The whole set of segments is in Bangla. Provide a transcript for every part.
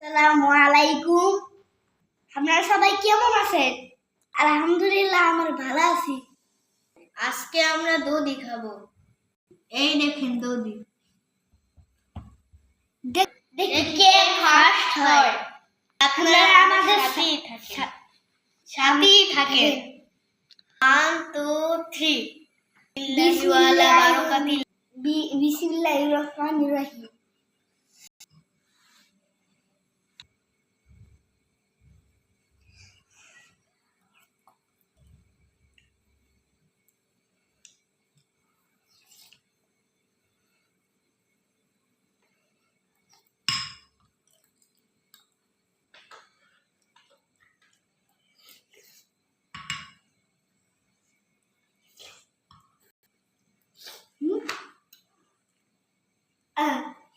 আসসালামু আলাইকুম। আপনারা সবাই কেমন আছেন? আলহামদুলিল্লাহ, আমার ভালো আছি। আজকে আমরা দধি খাবো। এই দেখেন দধি। কে ফার্স্ট হয়? আপনারা আমাদের সাথেই থাকেন। 1 2 3 বিসমিল্লাহির রহমানির রহিম।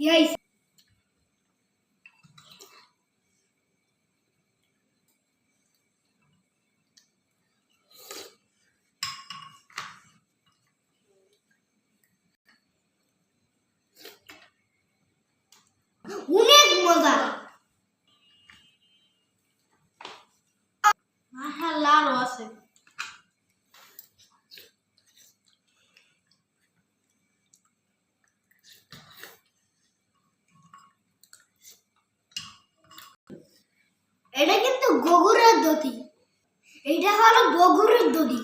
Yes. অনেক মজা। মাশাআল্লাহ, আরো আছে। এটা কিন্তু বগুড়ার দধি। এটা হলো বগুড়ার দধি।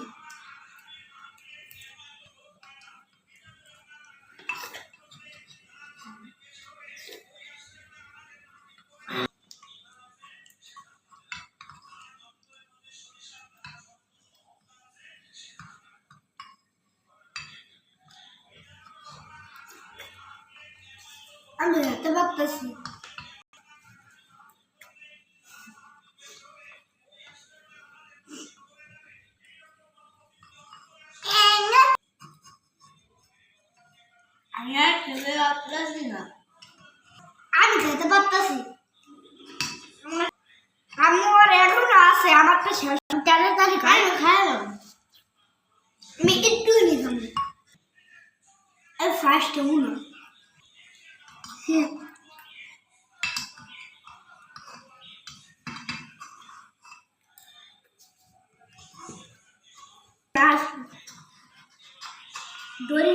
আমি হাতে বাঁকতেছি। আমি আর খেতে পারতেছি না। আমি খেতে পারতেছি। আমি আর এখনো আছে, আমার তো শেষ তাড়াতাড়ি খাইলাম। আমি একটু নিলাম। ফার্স্ট কেমন দড়ি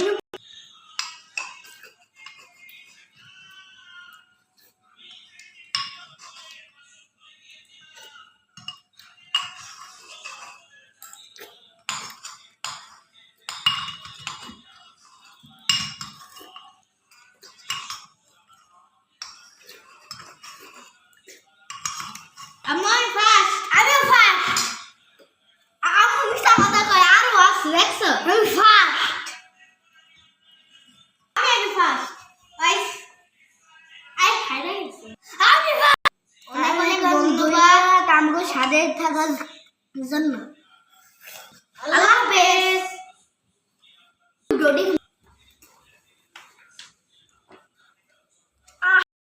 আমার ফার্স্ট। আমি ফার্স্ট। আমি মিছা কথা কই, আরো আছে দেখছো? আমি ফার্স্ট। আমি ফার্স্ট। গাইস, আই খাইরা গেছি। আমি ফার্স্ট। অনেক অনেক ধন্যবাদ আমগো সাথে থাকার জন্য।